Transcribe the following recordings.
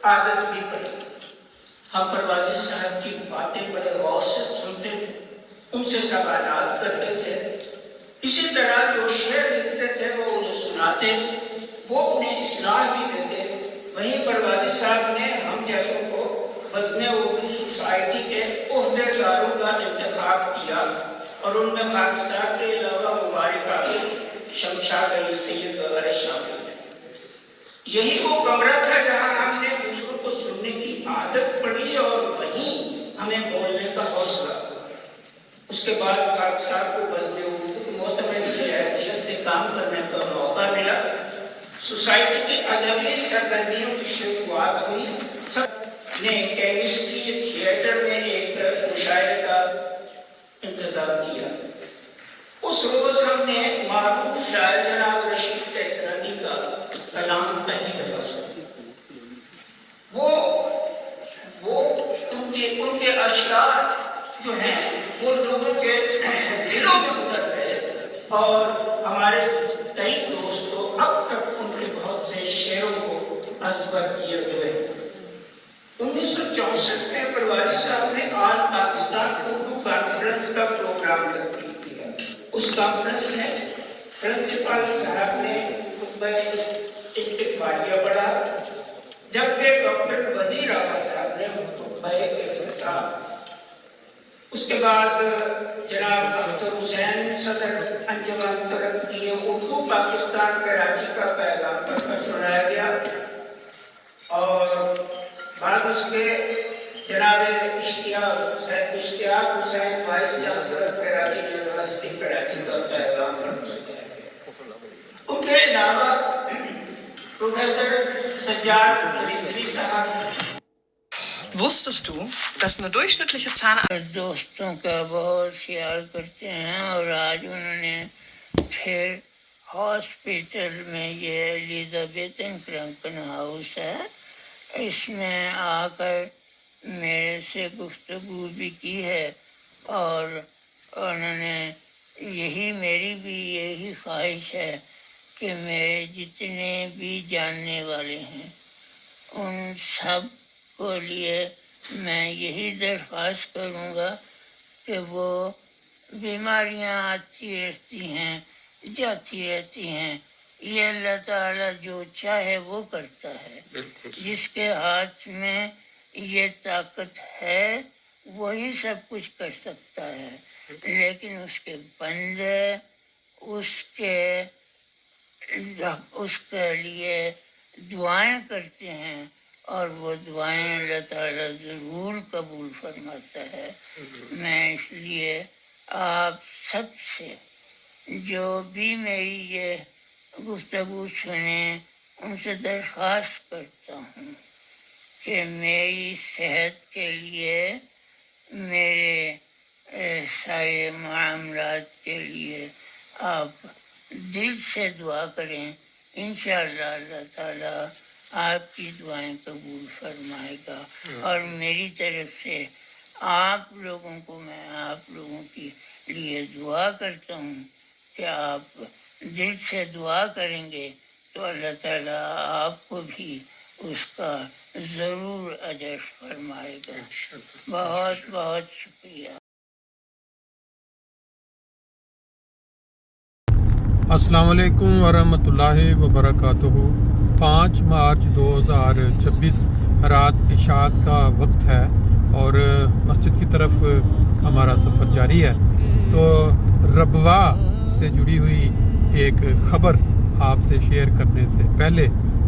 عادت بھی پڑی. ہم پروازی صاحب کی باتیں بڑے غور سے سنتے تھے, ان سے سوالات کرتے تھے. اسی طرح جو شعر لکھتے تھے وہ انہیں سناتے, وہ اپنے اصلاح بھی دیتے. وہیں پروازی صاحب نے ہم جیسوں کو وزن اردو سوسائٹی کے عہدے داروں کا انتخاب کیا اور ان میں خالد صاحب کے علاوہ مبارک عابد, شمشاد علی سید وغیرہ شامل ہیں. یہی وہ کمرہ تھا جہاں ہم نے دوسروں کو سننے کی عادت پڑی اور وہیں ہمیں بولنے کا حوصلہ. اس کے بعد خالد صاحب کو وزن اردو معتمد کی حیثیت سے کام کرنے کا موقع ملا. سوسائٹی کی ادبی سرگرمیوں کی شروعات ہوئی. سب نے کیمسٹری تھیٹر میں ایک مشاعرے کا انتظام کیا. اس روز ہم نے معروف شاعر جناب رشید کیسرانی کا کلام پہلی دفعہ سنا. ان کے اشعار جو ہیں وہ لوگوں کے دلوں میں اتر گئے اور ہمارے کئی دوستوں اب تک ان کے بہت سے شعروں کو ازبر کیے ہوئے. 1964 میں پروازی صاحب نے آل پاکستان اردو کانفرنس کا پروگرام ترتیب کیا. اس کانفرنس میں پرنسپل صاحب نے خطبہ استقبالیہ پڑھا, جبکہ ڈاکٹر وزیر اعلیٰ صاحب نے خطبہ افتتاح. اس کے بعد جناب اختر حسین صدر انجمن ترقی اردو پاکستان کراچی کا پیغام پڑھ کر سنایا گیا اور بعد اس کے جناب Ishtiaq Hussain vice chancellor Karachi university Karachi کا پیغام پڑھ سنایا گیا. ان کے علاوہ پروفیسر سجاد رضوی صاحب. Wusstest du, dass eine durchschnittliche Zahnarzt دوستوں کا بہت خیال کرتے ہیں اور آج انہوں نے پھر ہاسپٹل میں, یہ الیزابیتھن کرمپٹن ہاؤس ہے, اس میں آ کر میرے سے گفتگو بھی کی ہے اور انہوں نے میری بھی یہی خواہش ہے کہ میرے جتنے بھی جاننے والے ہیں ان سب کو لیے میں یہی درخواست کروں گا کہ وہ بیماریاں آتی رہتی ہیں جاتی رہتی ہیں, یہ اللہ تعالیٰ جو چاہے وہ کرتا ہے. جس کے ہاتھ میں یہ طاقت ہے وہی سب کچھ کر سکتا ہے, لیکن اس کے بندے اس کے لیے دعائیں کرتے ہیں اور وہ دعائیں اللہ تعالیٰ ضرور قبول فرماتا ہے. میں اس لیے آپ سب سے جو بھی میری یہ گفتگو سنیں ان سے درخواست کرتا ہوں کہ میری صحت کے لیے, میرے سارے معاملات کے لیے آپ دل سے دعا کریں. انشاءاللہ اللہ تعالیٰ آپ کی دعائیں قبول فرمائے گا. اور میری طرف سے آپ لوگوں کو, میں آپ لوگوں کے لیے دعا کرتا ہوں کہ آپ دل سے دعا کریں گے تو اللہ تعالیٰ آپ کو بھی اس کا ضرور اجر فرمائے گا. بہت بہت شکریہ. السلام علیکم ورحمۃ اللہ وبرکاتہ. 5 مارچ 2026 رات عشاء کا وقت ہے اور مسجد کی طرف ہمارا سفر جاری ہے. تو ربوہ سے جڑی ہوئی ایک خبر آپ سے شیئر کرنے سے پہلے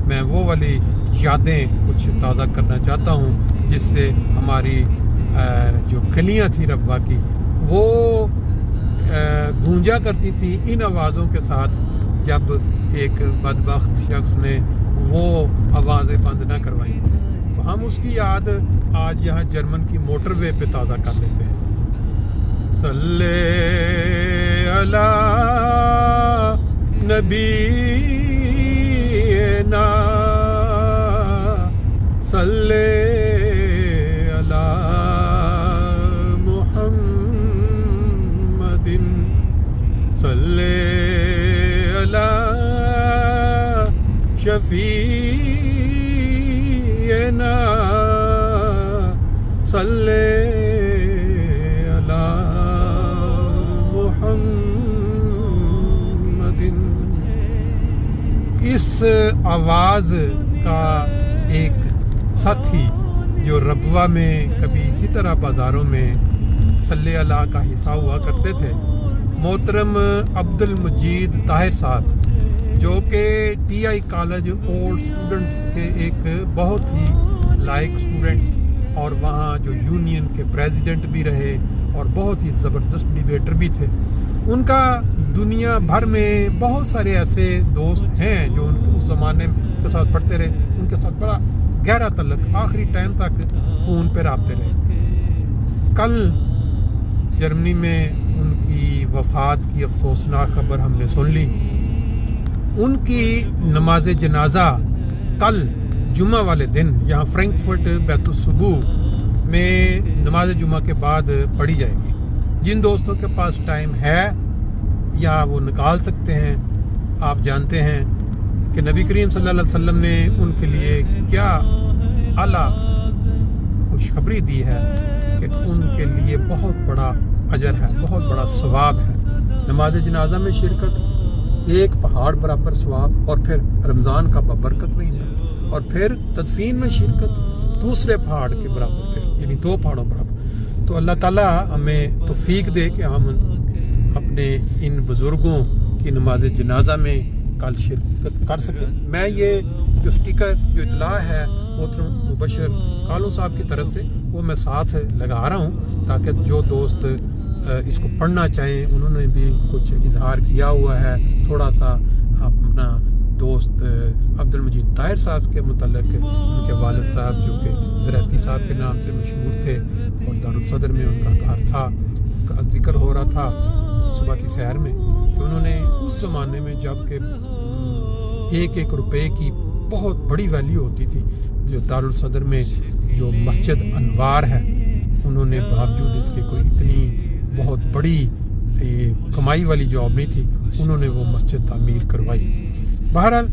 میں وہ والی یادیں کچھ تازہ کرنا چاہتا ہوں جس سے ہماری جو گلیاں تھیں ربوہ کی وہ گونجا کرتی تھی ان آوازوں کے ساتھ جب ایک بدبخت شخص نے وہ آوازیں بند نہ کروائیں. تو ہم اس کی یاد آج یہاں جرمن کی موٹر وے پہ تازہ کر لیتے ہیں. صلی علی نبینا صلی علی محمد صلی علی شفیعنا देना सल्ले अला मुहम्मदिन। इस आवाज का एक साथी जो रबवा में कभी इसी तरह बाजारों में सल्ले अला का हिस्सा हुआ करते थे, मोहतरम अब्दुल मजीद ताहिर साहब, जो कि TI कॉलेज ओल्ड स्टूडेंट्स के एक बहुत ही लायक स्टूडेंट्स और वहाँ जो यूनियन के प्रेसिडेंट भी रहे और बहुत ही ज़बरदस्त डिबेटर भी थे। उनका दुनिया भर में बहुत सारे ऐसे दोस्त हैं जो उस ज़माने के साथ पढ़ते रहे, उनके साथ बड़ा गहरा तल्लुक, आखिरी टाइम तक फ़ोन पे रबते रहे। कल जर्मनी में उनकी वफ़ात की अफसोसनाक खबर हमने सुन ली। उनकी नमाज जनाजा कल जुमा वाले दिन यहाँ फ्रैंकफर्ट बैतुस्सुबूह में नमाज जुमा के बाद पढ़ी जाएगी। जिन दोस्तों के पास टाइम है या वो निकाल सकते हैं, आप जानते हैं कि नबी करीम सल्लल्लाहु अलैहि वसल्लम ने उनके लिए क्या आला खुशखबरी दी है कि उनके लिए बहुत बड़ा अजर है, बहुत बड़ा सवाब है। नमाज जनाजा में शिरकत एक पहाड़ बराबर सवाब, और फिर रमज़ान का बरकत महीना, और फिर तदफीन में शिरकत दूसरे पहाड़ के बराबर, फिर यानी 2 पहाड़ों बराबर। तो अल्लाह ताला हमें तौफीक दे कि हम अपने इन बुज़ुर्गों की नमाज जनाजा में कल शिरकत कर सकें। मैं ये जो स्टिकर जो इतला है मोहतरम मुबशर कालू साहब की तरफ से, वो मैं साथ लगा रहा हूँ ताकि जो दोस्त इसको पढ़ना चाहें, उन्होंने भी कुछ इजहार किया हुआ है थोड़ा सा अपना दोस्त अब्दुल मजीद ताहिर साहब के मुतल्लिक। उनके वालिद साहब जो कि ज़राती साहब के नाम से मशहूर थे और दारुल सदर में उनका घर था, का जिक्र हो रहा था सुबह की सैर में कि उन्होंने उस ज़माने में जब कि 1-1 रुपए की बहुत बड़ी वैल्यू होती थी, जो दारुल सदर में जो मस्जिद अनवार है, उन्होंने बावजूद इसके कोई इतनी बहुत बड़ी कमाई वाली जॉब नहीं थी, उन्होंने वो मस्जिद तामीर करवाई। बहरहाल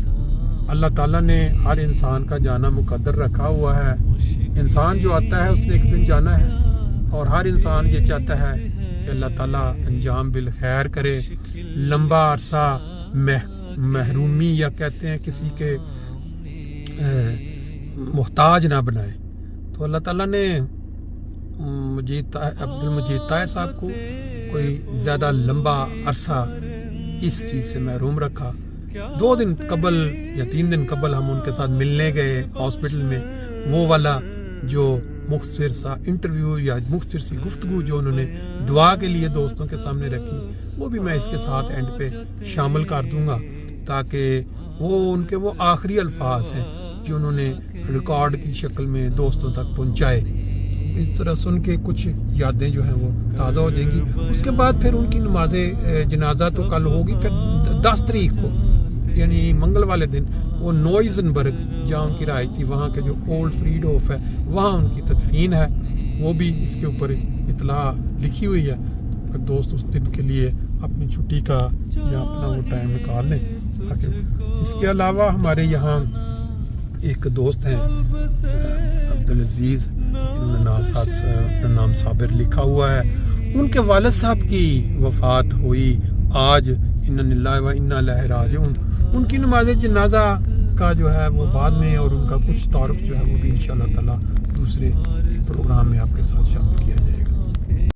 अल्लाह ताला ने हर इंसान का जाना मुकद्दर रखा हुआ है। इंसान जो आता है उसने एक दिन जाना है, और हर इंसान ये चाहता है कि अल्लाह ताला अंजाम बिल खैर करे, लंबा अरसा महरूमी या कहते हैं किसी के मोहताज ना बनाए। तो अल्लाह ताला ने अब्दुल मजीद ताहिर साहब को कोई ज़्यादा लंबा अरसा इस चीज़ से महरूम रखा। 2 दिन कबल या 3 दिन कबल हम उनके साथ मिलने गए हॉस्पिटल में। वो वाला जो मुख्तसर सा इंटरव्यू या मुख्तसर सी गुफ्तगू जो उन्होंने दुआ के लिए दोस्तों के सामने रखी, वो भी मैं इसके साथ एंड पे शामिल कर दूंगा, ताकि वो उनके वो आखिरी अल्फाज हैं जो उन्होंने रिकॉर्ड की शक्ल में दोस्तों तक पहुंचाए। इस तरह सुन के कुछ यादें जो हैं वो ताज़ा हो जाएंगी। उसके बाद फिर उनकी नमाज जनाजा तो कल होगी, फिर 10 तारीख को यानी मंगल वाले दिन वो नोइजनबर्ग जहाँ उनकी रहायश थी, वहाँ के जो ओल्ड फ्रीडहोफ है वहाँ उनकी तदफीन है। वो भी इसके ऊपर इतला लिखी हुई है। तो फिर दोस्त उस दिन के लिए अपनी छुट्टी का या अपना वो टाइम निकाल लें। इसके अलावा हमारे यहाँ एक दोस्त हैं अब्दुल अजीज़, इन्होंने अपना नाम साबिर लिखा हुआ है। उनके वालिद साहब की वफ़ात हुई आज, इन्ना लिल्लाहि व इन्ना इलैहि राजिऊन। उनकी नमाज जनाजा का जो है वो बाद में, और उनका कुछ तारुफ जो है वो भी इंशाअल्लाह ताला दूसरे प्रोग्राम में आपके साथ शामिल किया जाएगा।